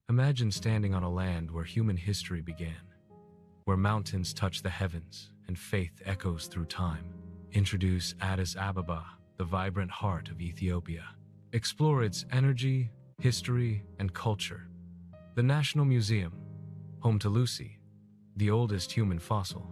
Imagine standing on a land where human history began, where mountains touch the heavens and faith echoes through time. Introduce Addis Ababa, the vibrant heart of Ethiopia. Explore its energy, history, and culture. The National Museum, home to Lucy, the oldest human fossil,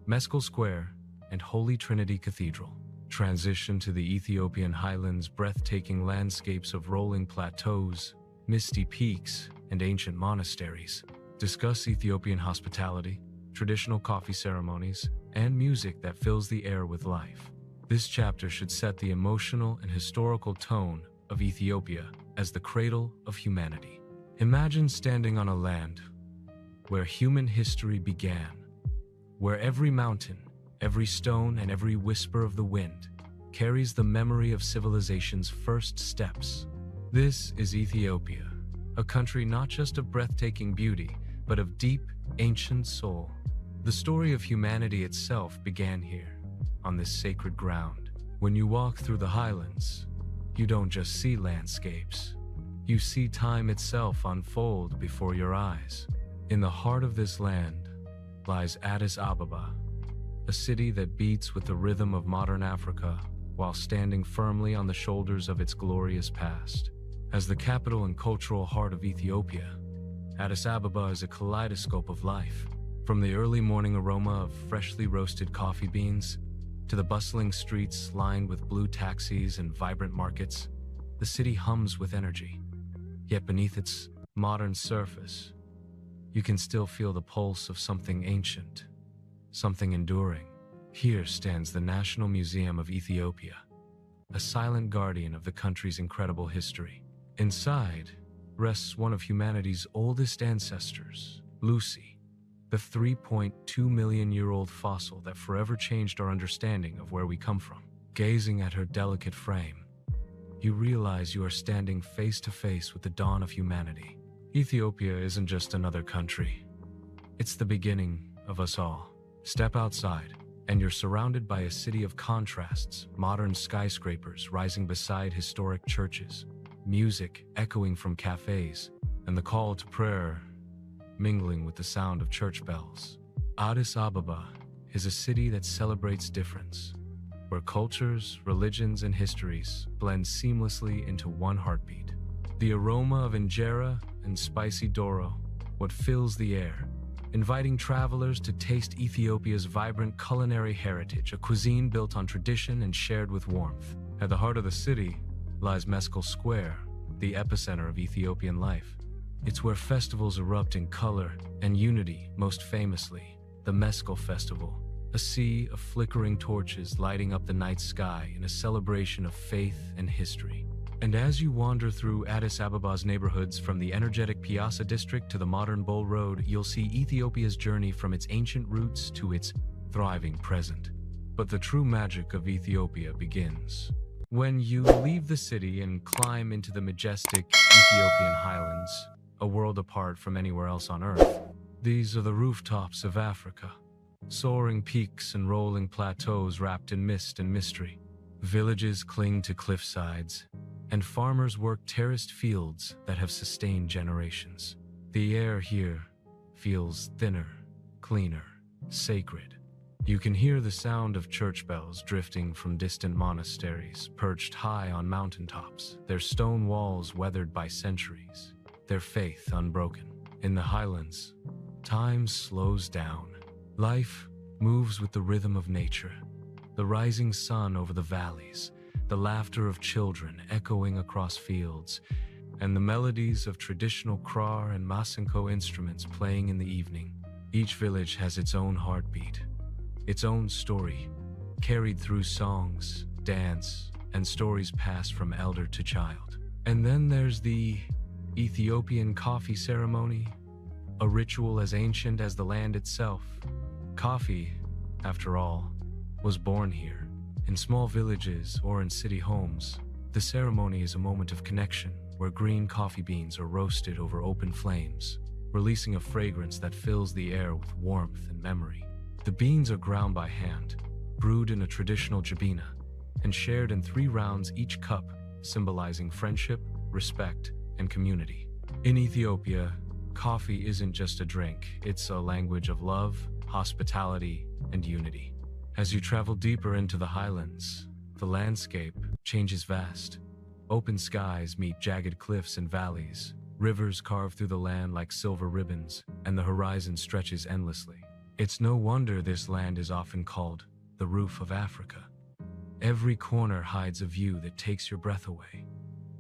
Meskel Square, and Holy Trinity Cathedral. Transition to the Ethiopian highlands, breathtaking landscapes of rolling plateaus, misty peaks, and ancient monasteries. Discuss Ethiopian hospitality, traditional coffee ceremonies, and music that fills the air with life. This chapter should set the emotional and historical tone of Ethiopia as the cradle of humanity. Imagine standing on a land where human history began, where every mountain, every stone, and every whisper of the wind carries the memory of civilization's first steps. This is Ethiopia, a country not just of breathtaking beauty, but of deep, ancient soul. The story of humanity itself began here, on this sacred ground. When you walk through the highlands, you don't just see landscapes. You see time itself unfold before your eyes. In the heart of this land lies Addis Ababa, a city that beats with the rhythm of modern Africa while standing firmly on the shoulders of its glorious past. As the capital and cultural heart of Ethiopia, Addis Ababa is a kaleidoscope of life. From the early morning aroma of freshly roasted coffee beans to the bustling streets lined with blue taxis and vibrant markets, the city hums with energy. Yet beneath its modern surface, you can still feel the pulse of something ancient, something enduring. Here stands the National Museum of Ethiopia, a silent guardian of the country's incredible history. Inside rests one of humanity's oldest ancestors, Lucy, the 3.2-million-year-old fossil that forever changed our understanding of where we come from. Gazing at her delicate frame, you realize you are standing face to face with the dawn of humanity. Ethiopia isn't just another country. It's the beginning of us all. Step outside, and you're surrounded by a city of contrasts, modern skyscrapers rising beside historic churches, music echoing from cafes, and the call to prayer mingling with the sound of church bells. Addis Ababa is a city that celebrates difference, where cultures, religions, and histories blend seamlessly into one heartbeat. The aroma of injera and spicy doro, what fills the air, inviting travelers to taste Ethiopia's vibrant culinary heritage, a cuisine built on tradition and shared with warmth. At the heart of the city lies Meskel Square, the epicenter of Ethiopian life. It's where festivals erupt in color and unity, most famously, the Meskel Festival, a sea of flickering torches lighting up the night sky in a celebration of faith and history. And as you wander through Addis Ababa's neighborhoods, from the energetic Piazza district to the modern Bull Road, you'll see Ethiopia's journey from its ancient roots to its thriving present. But the true magic of Ethiopia begins when you leave the city and climb into the majestic Ethiopian highlands, a world apart from anywhere else on Earth. These are the rooftops of Africa, soaring peaks and rolling plateaus wrapped in mist and mystery. Villages cling to cliff sides, and farmers work terraced fields that have sustained generations. The air here feels thinner, cleaner, sacred. You can hear the sound of church bells drifting from distant monasteries perched high on mountaintops, their stone walls weathered by centuries, their faith unbroken. In the highlands, time slows down. Life moves with the rhythm of nature, the rising sun over the valleys, the laughter of children echoing across fields, and the melodies of traditional krar and masinko instruments playing in the evening. Each village has its own heartbeat, its own story, carried through songs, dance, and stories passed from elder to child. And then there's the Ethiopian coffee ceremony, a ritual as ancient as the land itself. Coffee, after all, was born here. In small villages or in city homes, the ceremony is a moment of connection where green coffee beans are roasted over open flames, releasing a fragrance that fills the air with warmth and memory. The beans are ground by hand, brewed in a traditional jabina, and shared in 3 rounds, each cup symbolizing friendship, respect, and community. In Ethiopia, coffee isn't just a drink, it's a language of love, hospitality, and unity. As you travel deeper into the highlands, the landscape changes vast. Open skies meet jagged cliffs and valleys, rivers carve through the land like silver ribbons, and the horizon stretches endlessly. It's no wonder this land is often called the roof of Africa. Every corner hides a view that takes your breath away.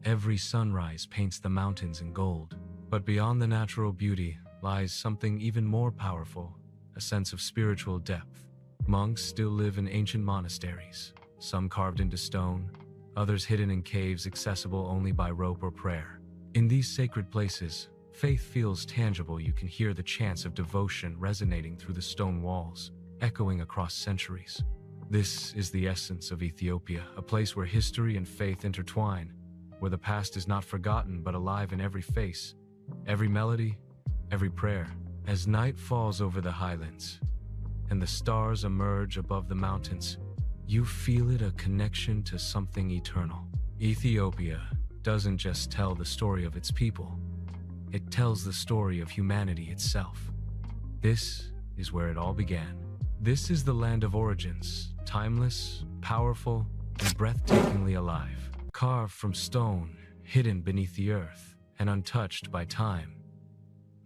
Every sunrise paints the mountains in gold. But beyond the natural beauty lies something even more powerful, a sense of spiritual depth. Monks still live in ancient monasteries, some carved into stone, others hidden in caves accessible only by rope or prayer. In these sacred places, faith feels tangible. You can hear the chants of devotion resonating through the stone walls, echoing across centuries. This is the essence of Ethiopia, a place where history and faith intertwine, where the past is not forgotten but alive in every face, every melody, every prayer. As night falls over the highlands and the stars emerge above the mountains, you feel it, a connection to something eternal. Ethiopia doesn't just tell the story of its people, it tells the story of humanity itself. This is where it all began. This is the land of origins, timeless, powerful, and breathtakingly alive. Carved from stone, hidden beneath the earth, and untouched by time,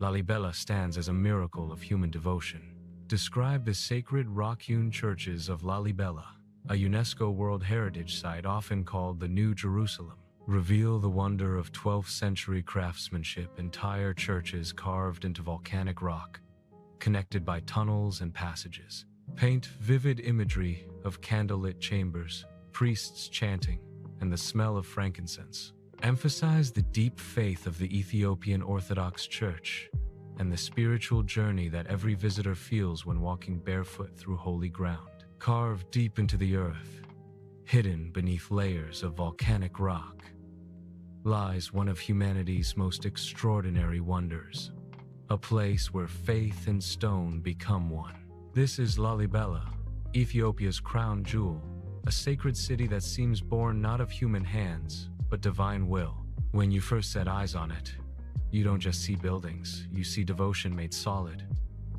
Lalibela stands as a miracle of human devotion. Describe the sacred rock-hewn churches of Lalibela, a UNESCO World Heritage Site often called the New Jerusalem, reveal the wonder of 12th century craftsmanship. Entire churches carved into volcanic rock, connected by tunnels and passages. Paint vivid imagery of candlelit chambers, priests chanting, and the smell of frankincense. Emphasize the deep faith of the Ethiopian Orthodox Church and the spiritual journey that every visitor feels when walking barefoot through holy ground. Carved deep into the earth, hidden beneath layers of volcanic rock, lies one of humanity's most extraordinary wonders, a place where faith and stone become one. This is Lalibela, Ethiopia's crown jewel, a sacred city that seems born not of human hands, but divine will. When you first set eyes on it, you don't just see buildings, you see devotion made solid,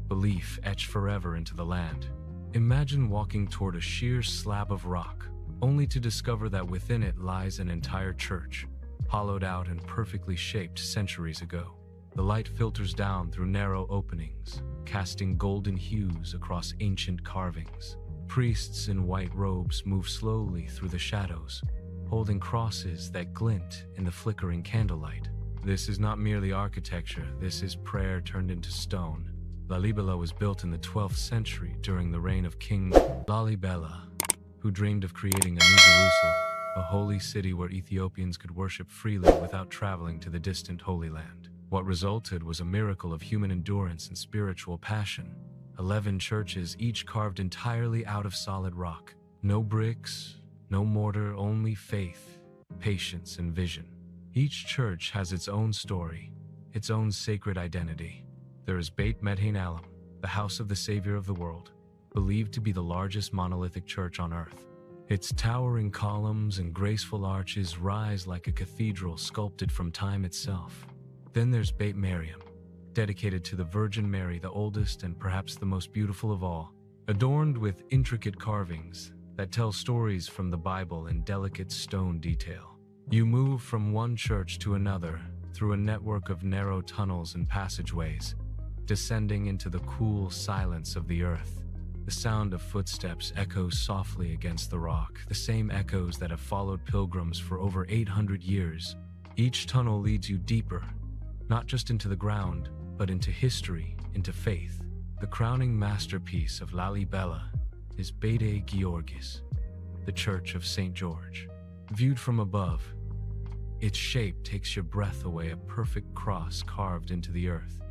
belief etched forever into the land. Imagine walking toward a sheer slab of rock, only to discover that within it lies an entire church, hollowed out and perfectly shaped centuries ago. The light filters down through narrow openings, casting golden hues across ancient carvings. Priests in white robes move slowly through the shadows, holding crosses that glint in the flickering candlelight. This is not merely architecture, this is prayer turned into stone. Lalibela was built in the 12th century during the reign of King Lalibela, who dreamed of creating a new Jerusalem, a holy city where Ethiopians could worship freely without traveling to the distant Holy Land. What resulted was a miracle of human endurance and spiritual passion. 11 churches, each carved entirely out of solid rock. No bricks, no mortar, only faith, patience, and vision. Each church has its own story, its own sacred identity. There is Beit Medhain Alam, the house of the Savior of the world, believed to be the largest monolithic church on earth. Its towering columns and graceful arches rise like a cathedral sculpted from time itself. Then there's Beit Mariam, dedicated to the Virgin Mary, the oldest and perhaps the most beautiful of all, adorned with intricate carvings that tell stories from the Bible in delicate stone detail. You move from one church to another through a network of narrow tunnels and passageways, descending into the cool silence of the earth. The sound of footsteps echoes softly against the rock, the same echoes that have followed pilgrims for over 800 years. Each tunnel leads you deeper, not just into the ground, but into history, into faith. The crowning masterpiece of Lalibela is Beit Georgis, the Church of St. George. Viewed from above, its shape takes your breath away, a perfect cross carved into the earth,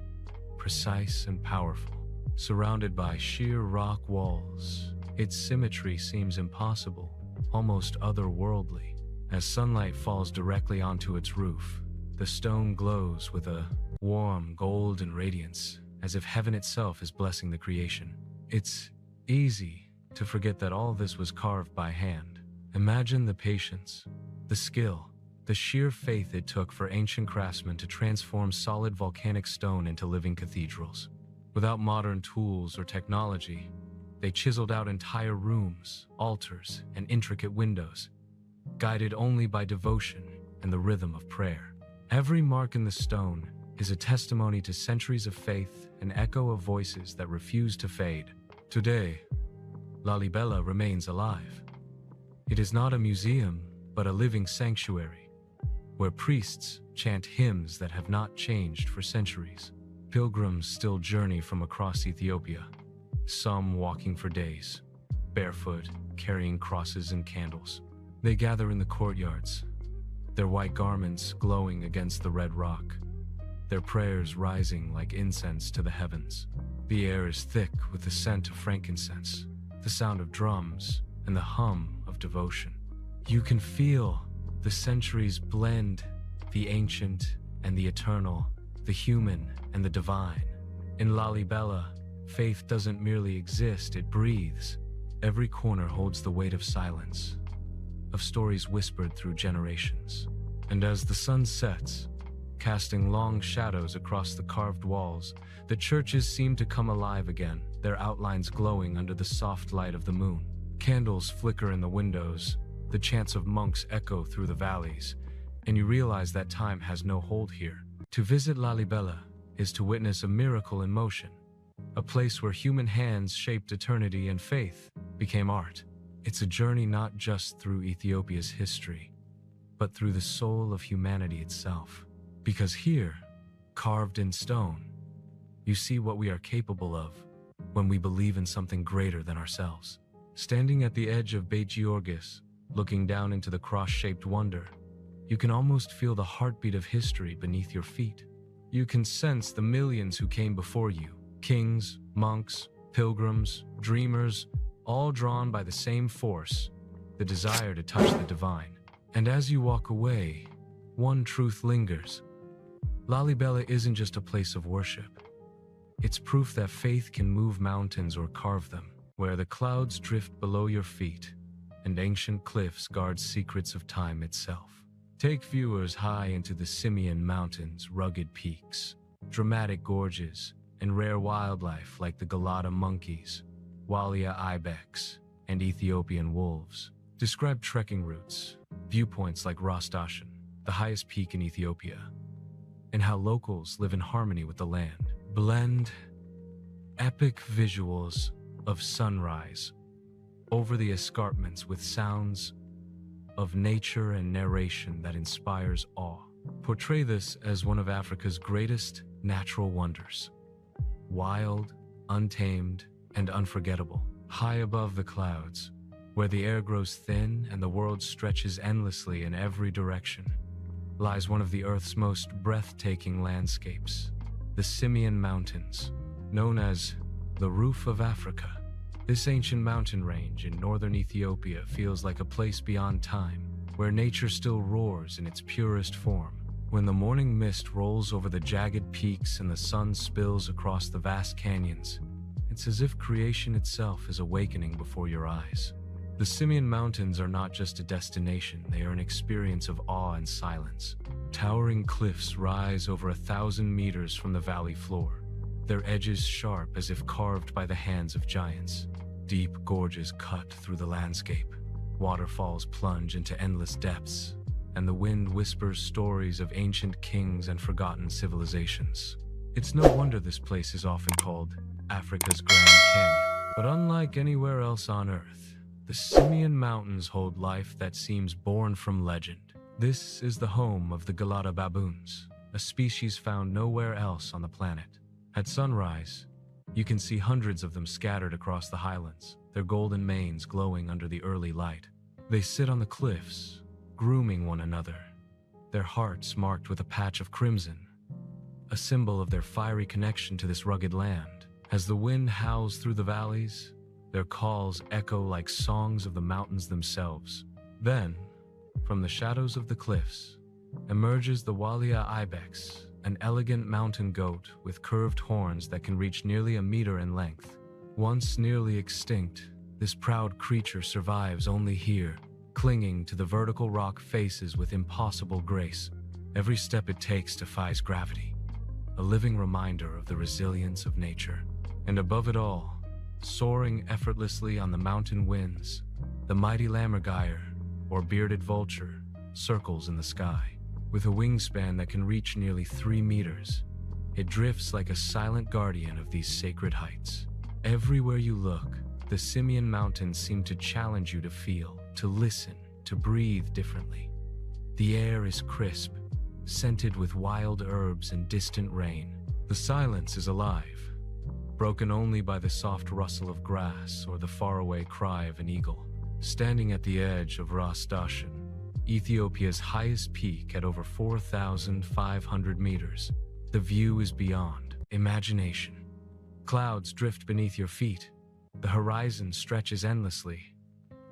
precise and powerful. Surrounded by sheer rock walls, its symmetry seems impossible, almost otherworldly. As sunlight falls directly onto its roof, the stone glows with a warm golden radiance, as if heaven itself is blessing the creation. It's easy to forget that all this was carved by hand. Imagine the patience, the skill, the sheer faith it took for ancient craftsmen to transform solid volcanic stone into living cathedrals. Without modern tools or technology, they chiseled out entire rooms, altars, and intricate windows, guided only by devotion and the rhythm of prayer. Every mark in the stone is a testimony to centuries of faith, an echo of voices that refuse to fade. Today, Lalibela remains alive. It is not a museum, but a living sanctuary, where priests chant hymns that have not changed for centuries. Pilgrims still journey from across Ethiopia, some walking for days, barefoot, carrying crosses and candles. They gather in the courtyards, their white garments glowing against the red rock, their prayers rising like incense to the heavens. The air is thick with the scent of frankincense, the sound of drums, and the hum of devotion. You can feel the centuries blend, the ancient and the eternal, the human and the divine. In Lalibela, faith doesn't merely exist, it breathes. Every corner holds the weight of silence, of stories whispered through generations. And as the sun sets, casting long shadows across the carved walls, the churches seem to come alive again, their outlines glowing under the soft light of the moon. Candles flicker in the windows, the chants of monks echo through the valleys, and you realize that time has no hold here. To visit Lalibela is to witness a miracle in motion, a place where human hands shaped eternity and faith became art. It's a journey not just through Ethiopia's history, but through the soul of humanity itself. Because here, carved in stone, you see what we are capable of when we believe in something greater than ourselves. Standing at the edge of Beit Georgis, looking down into the cross-shaped wonder, you can almost feel the heartbeat of history beneath your feet. You can sense the millions who came before you, kings, monks, pilgrims, dreamers, all drawn by the same force, the desire to touch the divine. And as you walk away, one truth lingers. Lalibela isn't just a place of worship. It's proof that faith can move mountains or carve them, where the clouds drift below your feet and ancient cliffs guard secrets of time itself. Take viewers high into the Simien Mountains' rugged peaks, dramatic gorges, and rare wildlife like the Galata monkeys, Walia ibex, and Ethiopian wolves. Describe trekking routes, viewpoints like Ras Dashen, the highest peak in Ethiopia, and how locals live in harmony with the land. Blend epic visuals of sunrise over the escarpments with sounds of nature and narration that inspires awe. Portray this as one of Africa's greatest natural wonders. Wild, untamed, and unforgettable. High above the clouds, where the air grows thin and the world stretches endlessly in every direction, lies one of the Earth's most breathtaking landscapes, the Simien Mountains, known as the Roof of Africa. This ancient mountain range in northern Ethiopia feels like a place beyond time, where nature still roars in its purest form. When the morning mist rolls over the jagged peaks and the sun spills across the vast canyons, it's as if creation itself is awakening before your eyes. The Simien Mountains are not just a destination, they are an experience of awe and silence. Towering cliffs rise over 1,000 meters from the valley floor, their edges sharp as if carved by the hands of giants. Deep gorges cut through the landscape, waterfalls plunge into endless depths, and the wind whispers stories of ancient kings and forgotten civilizations. It's no wonder this place is often called Africa's Grand Canyon. But unlike anywhere else on Earth, the Simien Mountains hold life that seems born from legend. This is the home of the Galata baboons, a species found nowhere else on the planet. At sunrise, you can see hundreds of them scattered across the highlands, their golden manes glowing under the early light. They sit on the cliffs, grooming one another, their hearts marked with a patch of crimson, a symbol of their fiery connection to this rugged land. As the wind howls through the valleys, their calls echo like songs of the mountains themselves. Then, from the shadows of the cliffs, emerges the Walia ibex, an elegant mountain goat with curved horns that can reach nearly a meter in length. Once nearly extinct, this proud creature survives only here, clinging to the vertical rock faces with impossible grace. Every step it takes defies gravity, a living reminder of the resilience of nature. And above it all, soaring effortlessly on the mountain winds, the mighty lammergeier, or bearded vulture, circles in the sky. With a wingspan that can reach nearly 3 meters, it drifts like a silent guardian of these sacred heights. Everywhere you look, the Simien Mountains seem to challenge you to feel, to listen, to breathe differently. The air is crisp, scented with wild herbs and distant rain. The silence is alive, broken only by the soft rustle of grass or the faraway cry of an eagle. Standing at the edge of Ras Dashen, Ethiopia's highest peak at over 4,500 meters, the view is beyond imagination. Clouds drift beneath your feet, the horizon stretches endlessly,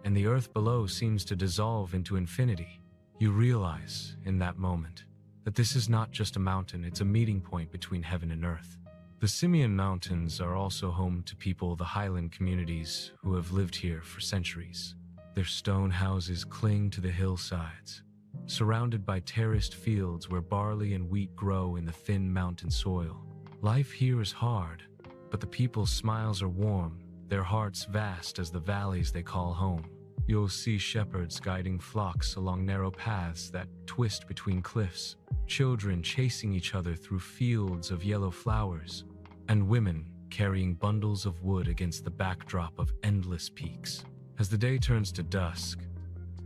and the earth below seems to dissolve into infinity. You realize, in that moment, that this is not just a mountain, it's a meeting point between heaven and earth. The Simien Mountains are also home to people, the highland communities, who have lived here for centuries. Their stone houses cling to the hillsides, surrounded by terraced fields where barley and wheat grow in the thin mountain soil. Life here is hard, but the people's smiles are warm, their hearts vast as the valleys they call home. You'll see shepherds guiding flocks along narrow paths that twist between cliffs, children chasing each other through fields of yellow flowers, and women carrying bundles of wood against the backdrop of endless peaks. As the day turns to dusk,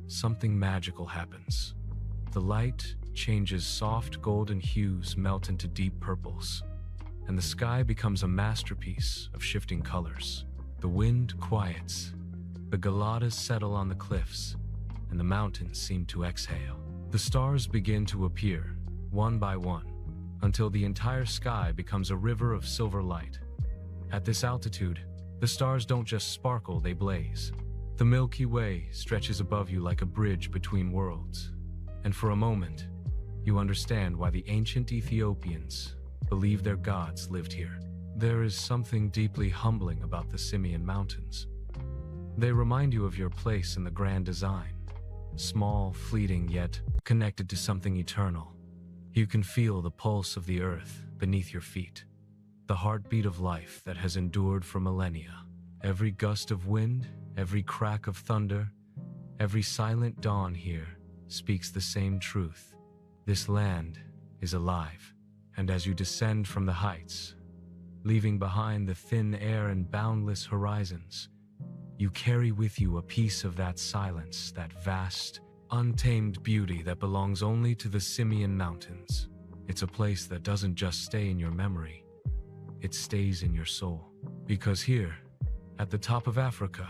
something magical happens. The light changes, soft golden hues melt into deep purples, and the sky becomes a masterpiece of shifting colors. The wind quiets, the galatas settle on the cliffs, and the mountains seem to exhale. The stars begin to appear, one by one, until the entire sky becomes a river of silver light. At this altitude, the stars don't just sparkle, they blaze. The Milky Way stretches above you like a bridge between worlds, and for a moment, you understand why the ancient Ethiopians believed their gods lived here. There is something deeply humbling about the Simien Mountains. They remind you of your place in the grand design, small, fleeting, yet connected to something eternal. You can feel the pulse of the earth beneath your feet, the heartbeat of life that has endured for millennia. Every gust of wind, every crack of thunder, every silent dawn here speaks the same truth. This land is alive, and as you descend from the heights, leaving behind the thin air and boundless horizons, you carry with you a piece of that silence, that vast, untamed beauty that belongs only to the Simien Mountains. It's a place that doesn't just stay in your memory, it stays in your soul. Because here, at the top of Africa,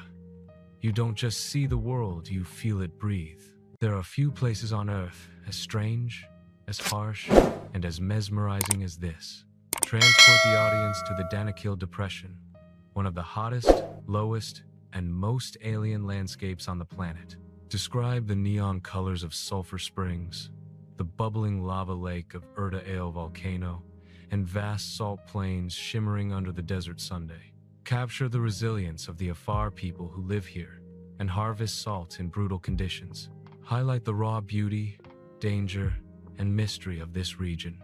you don't just see the world, you feel it breathe. There are few places on earth as strange, as harsh, and as mesmerizing as this. Transport the audience to the Danakil Depression, one of the hottest, lowest, and most alien landscapes on the planet. Describe the neon colors of sulfur springs, the bubbling lava lake of Erta Ale volcano, and vast salt plains shimmering under the desert Sunday. Capture the resilience of the Afar people who live here and harvest salt in brutal conditions. Highlight the raw beauty, danger, and mystery of this region,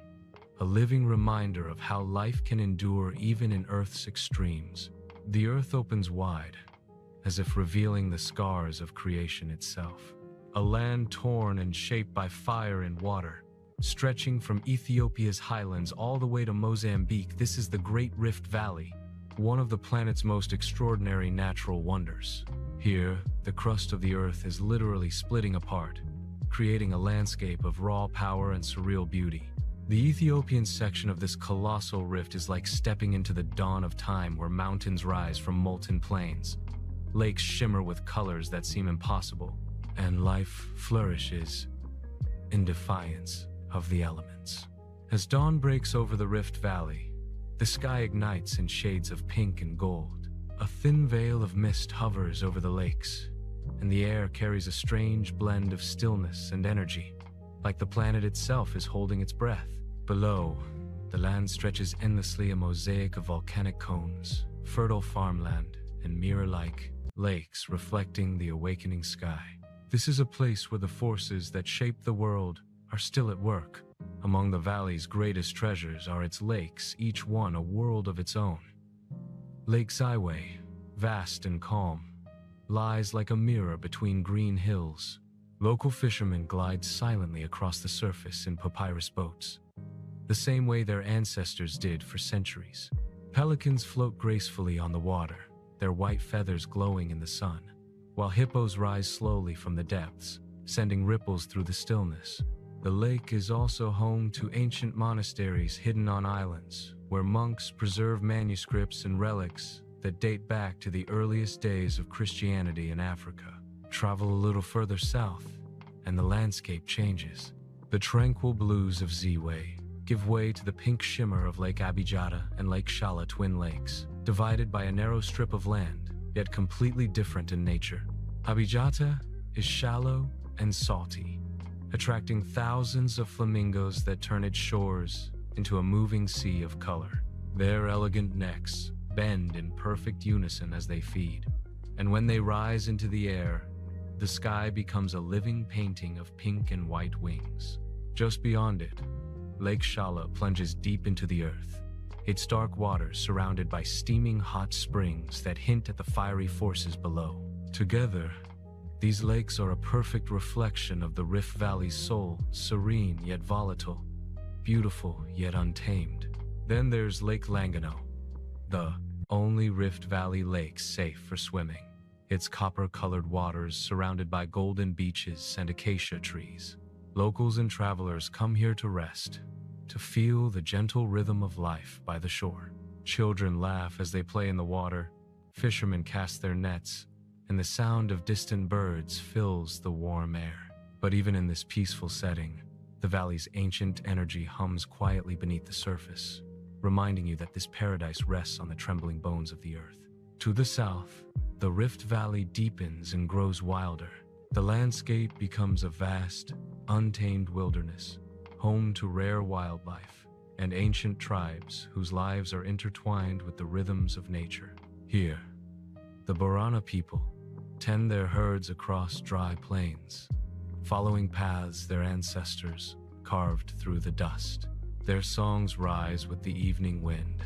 a living reminder of how life can endure even in Earth's extremes. The earth opens wide, as if revealing the scars of creation itself. A land torn and shaped by fire and water, stretching from Ethiopia's highlands all the way to Mozambique. This is the Great Rift Valley, one of the planet's most extraordinary natural wonders. Here, the crust of the earth is literally splitting apart, creating a landscape of raw power and surreal beauty. The Ethiopian section of this colossal rift is like stepping into the dawn of time, where mountains rise from molten plains, lakes shimmer with colors that seem impossible, and life flourishes in defiance of the elements. As dawn breaks over the Rift Valley, the sky ignites in shades of pink and gold. A thin veil of mist hovers over the lakes, and the air carries a strange blend of stillness and energy, like the planet itself is holding its breath. Below, the land stretches endlessly, a mosaic of volcanic cones, fertile farmland, and mirror-like lakes reflecting the awakening sky. This is a place where the forces that shape the world are still at work. Among the valley's greatest treasures are its lakes, each one a world of its own. Lake Ziwe, vast and calm, lies like a mirror between green hills. Local fishermen glide silently across the surface in papyrus boats, the same way their ancestors did for centuries. Pelicans float gracefully on the water, their white feathers glowing in the sun, while hippos rise slowly from the depths, sending ripples through the stillness. The lake is also home to ancient monasteries hidden on islands, where monks preserve manuscripts and relics that date back to the earliest days of Christianity in Africa. Travel a little further south, and the landscape changes. The tranquil blues of Ziwe give way to the pink shimmer of Lake Abijata and Lake Shala, twin lakes, divided by a narrow strip of land, yet completely different in nature. Abijata is shallow and salty, attracting thousands of flamingos that turn its shores into a moving sea of color. Their elegant necks bend in perfect unison as they feed, and when they rise into the air, the sky becomes a living painting of pink and white wings. Just beyond it, Lake Shala plunges deep into the earth, its dark waters surrounded by steaming hot springs that hint at the fiery forces below. Together, these lakes are a perfect reflection of the Rift Valley's soul, serene yet volatile, beautiful yet untamed. Then there's Lake Langano, the only Rift Valley lake safe for swimming. Its copper-colored waters surrounded by golden beaches and acacia trees. Locals and travelers come here to rest, to feel the gentle rhythm of life by the shore. Children laugh as they play in the water, fishermen cast their nets, and the sound of distant birds fills the warm air. But even in this peaceful setting, the valley's ancient energy hums quietly beneath the surface, reminding you that this paradise rests on the trembling bones of the earth. To the south, the Rift Valley deepens and grows wilder. The landscape becomes a vast, untamed wilderness, home to rare wildlife and ancient tribes whose lives are intertwined with the rhythms of nature. Here, the Borana people tend their herds across dry plains, following paths their ancestors carved through the dust. Their songs rise with the evening wind,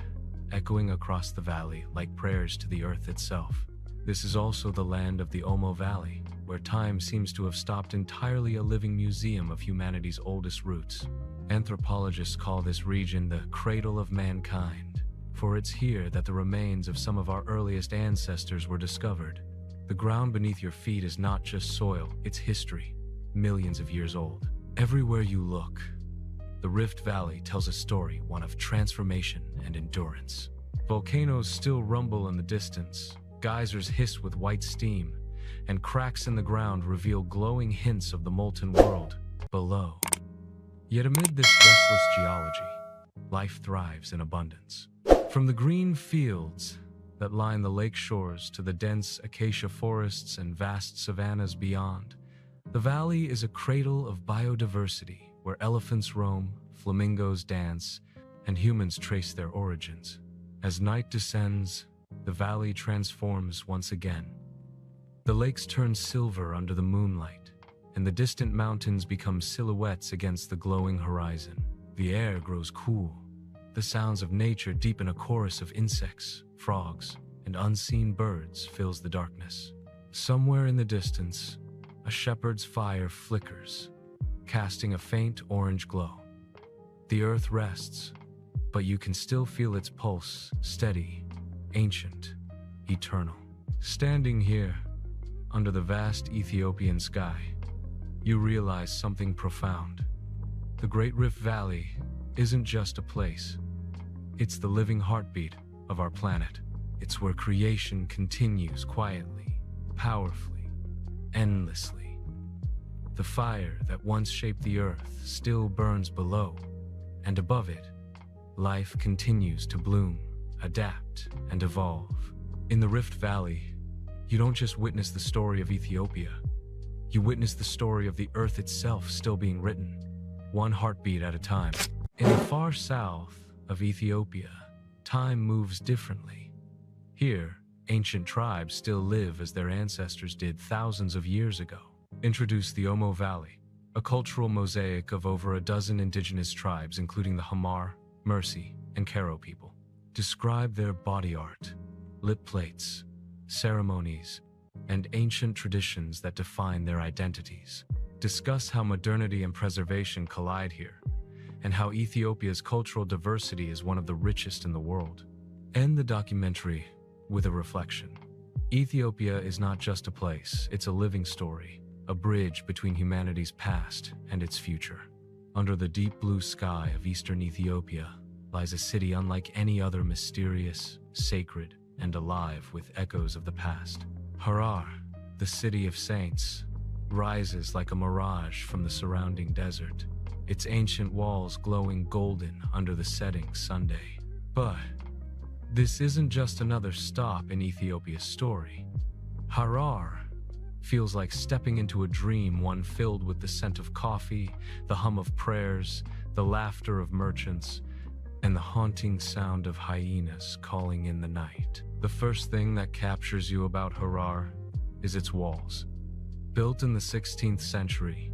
echoing across the valley like prayers to the earth itself. This is also the land of the Omo Valley, where time seems to have stopped entirely, a living museum of humanity's oldest roots. Anthropologists call this region the cradle of mankind, for it's here that the remains of some of our earliest ancestors were discovered. The ground beneath your feet is not just soil, it's history, millions of years old. Everywhere you look, the Rift Valley tells a story, one of transformation and endurance. Volcanoes still rumble in the distance, geysers hiss with white steam, and cracks in the ground reveal glowing hints of the molten world below. Yet amid this restless geology, life thrives in abundance. From the green fields that line the lake shores to the dense acacia forests and vast savannas beyond, the valley is a cradle of biodiversity where elephants roam, flamingos dance, and humans trace their origins. As night descends, the valley transforms once again. The lakes turn silver under the moonlight, and the distant mountains become silhouettes against the glowing horizon. The air grows cool. The sounds of nature deepen. A chorus of insects, frogs, and unseen birds fills the darkness. Somewhere in the distance, a shepherd's fire flickers, casting a faint orange glow. The earth rests, but you can still feel its pulse, steady, ancient, eternal. Standing here, under the vast Ethiopian sky, you realize something profound. The Great Rift Valley isn't just a place. It's the living heartbeat of our planet. It's where creation continues quietly, powerfully, endlessly. The fire that once shaped the earth still burns below, and above it, life continues to bloom, adapt, and evolve. In the Rift Valley, you don't just witness the story of Ethiopia. You witness the story of the earth itself still being written, one heartbeat at a time. In the far south of Ethiopia, time moves differently. Here, ancient tribes still live as their ancestors did thousands of years ago. Introduce the Omo Valley, a cultural mosaic of over a dozen indigenous tribes including the Hamar, Mercy, and Karo people. Describe their body art, lip plates, ceremonies, and ancient traditions that define their identities. Discuss how modernity and preservation collide here, and how Ethiopia's cultural diversity is one of the richest in the world. End the documentary with a reflection. Ethiopia is not just a place, it's a living story, a bridge between humanity's past and its future. Under the deep blue sky of eastern Ethiopia lies a city unlike any other, mysterious, sacred, and alive with echoes of the past. Harar, the city of saints, rises like a mirage from the surrounding desert, its ancient walls glowing golden under the setting Sunday. But this isn't just another stop in Ethiopia's story. Harar feels like stepping into a dream, one filled with the scent of coffee, the hum of prayers, the laughter of merchants, and the haunting sound of hyenas calling in the night. The first thing that captures you about Harar is its walls. Built in the 16th century,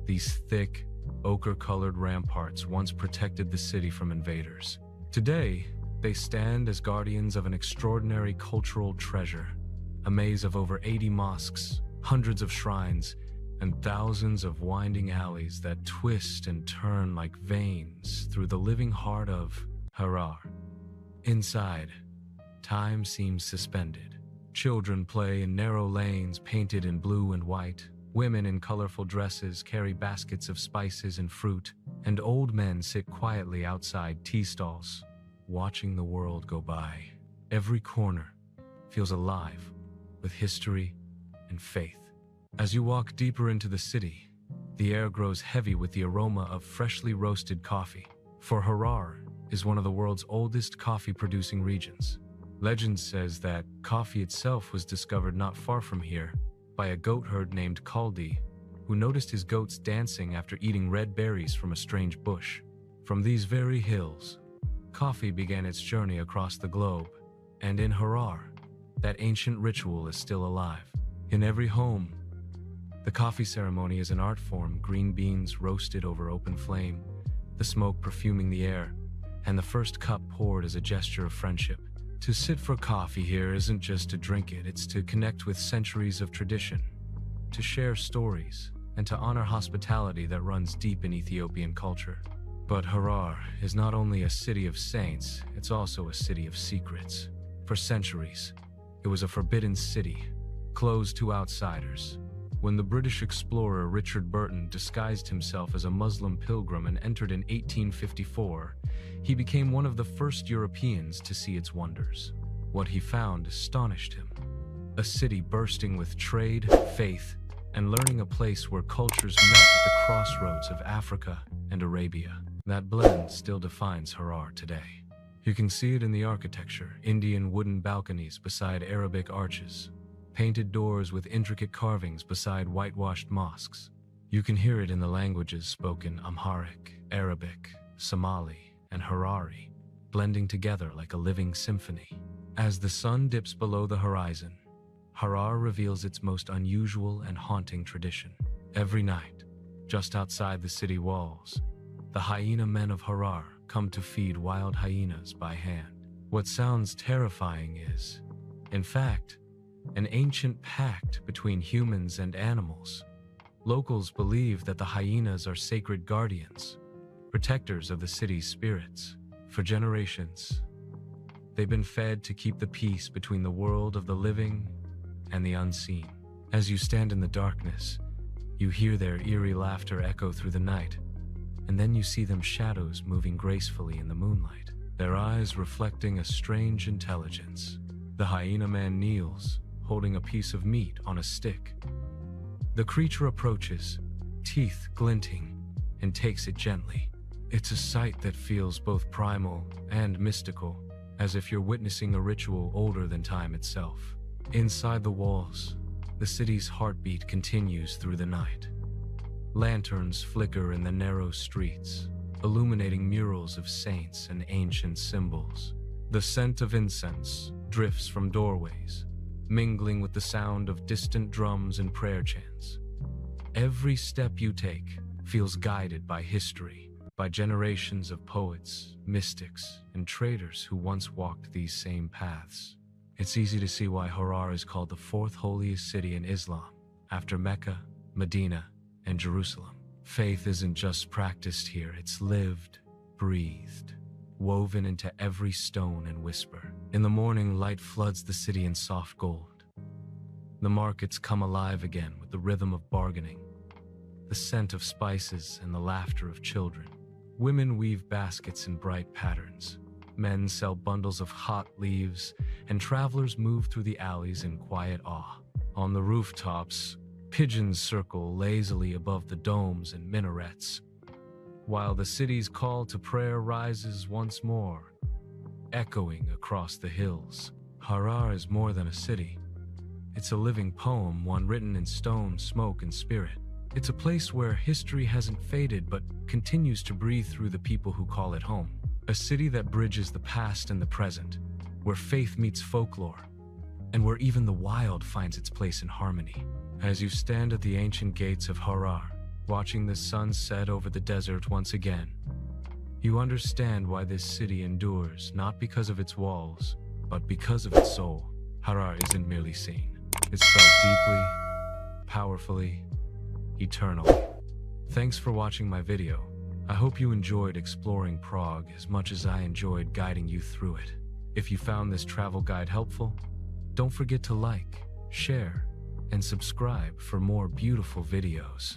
these thick, ochre-colored ramparts once protected the city from invaders. Today, they stand as guardians of an extraordinary cultural treasure, a maze of over 80 mosques, hundreds of shrines, and thousands of winding alleys that twist and turn like veins through the living heart of Harar. Inside, time seems suspended. Children play in narrow lanes painted in blue and white. Women in colorful dresses carry baskets of spices and fruit, and old men sit quietly outside tea stalls, watching the world go by. Every corner feels alive with history and faith. As you walk deeper into the city, the air grows heavy with the aroma of freshly roasted coffee. For Harar is one of the world's oldest coffee-producing regions. Legend says that coffee itself was discovered not far from here by a goat herd named Kaldi, who noticed his goats dancing after eating red berries from a strange bush. From these very hills, coffee began its journey across the globe, and in Harar, that ancient ritual is still alive. In every home, the coffee ceremony is an art form, green beans roasted over open flame, the smoke perfuming the air, and the first cup poured as a gesture of friendship. To sit for coffee here isn't just to drink it, it's to connect with centuries of tradition, to share stories, and to honor hospitality that runs deep in Ethiopian culture. But Harar is not only a city of saints, it's also a city of secrets. For centuries, it was a forbidden city, closed to outsiders. When the British explorer Richard Burton disguised himself as a Muslim pilgrim and entered in 1854, he became one of the first Europeans to see its wonders. What he found astonished him. A city bursting with trade, faith, and learning, a place where cultures met at the crossroads of Africa and Arabia. That blend still defines Harar today. You can see it in the architecture, Indian wooden balconies beside Arabic arches, painted doors with intricate carvings beside whitewashed mosques. You can hear it in the languages spoken: Amharic, Arabic, Somali, and Harari, blending together like a living symphony. As the sun dips below the horizon, Harar reveals its most unusual and haunting tradition. Every night, just outside the city walls, the hyena men of Harar come to feed wild hyenas by hand. What sounds terrifying is, in fact, an ancient pact between humans and animals. Locals believe that the hyenas are sacred guardians, protectors of the city's spirits. For generations, they've been fed to keep the peace between the world of the living and the unseen. As you stand in the darkness, you hear their eerie laughter echo through the night, and then you see them shadows moving gracefully in the moonlight, their eyes reflecting a strange intelligence. The hyena man kneels, holding a piece of meat on a stick. The creature approaches, teeth glinting, and takes it gently. It's a sight that feels both primal and mystical, as if you're witnessing a ritual older than time itself. Inside the walls, the city's heartbeat continues through the night. Lanterns flicker in the narrow streets, illuminating murals of saints and ancient symbols. The scent of incense drifts from doorways, mingling with the sound of distant drums and prayer chants. Every step you take feels guided by history, by generations of poets, mystics, and traders who once walked these same paths. It's easy to see why Harar is called the fourth holiest city in Islam, after Mecca, Medina, and Jerusalem. Faith isn't just practiced here, it's lived, breathed, woven into every stone and whisper. In the morning, light floods the city in soft gold. The markets come alive again with the rhythm of bargaining, the scent of spices and the laughter of children. Women weave baskets in bright patterns. Men sell bundles of hot leaves, and travelers move through the alleys in quiet awe. On the rooftops, pigeons circle lazily above the domes and minarets, while the city's call to prayer rises once more, echoing across the hills. Harar is more than a city. It's a living poem, one written in stone, smoke, and spirit. It's a place where history hasn't faded but continues to breathe through the people who call it home. A city that bridges the past and the present, where faith meets folklore, and where even the wild finds its place in harmony. As you stand at the ancient gates of Harar, watching the sun set over the desert once again, you understand why this city endures, not because of its walls, but because of its soul. Harar isn't merely seen. It's felt deeply, powerfully, eternally. Thanks for watching my video. I hope you enjoyed exploring Prague as much as I enjoyed guiding you through it. If you found this travel guide helpful, don't forget to like, share, and subscribe for more beautiful videos.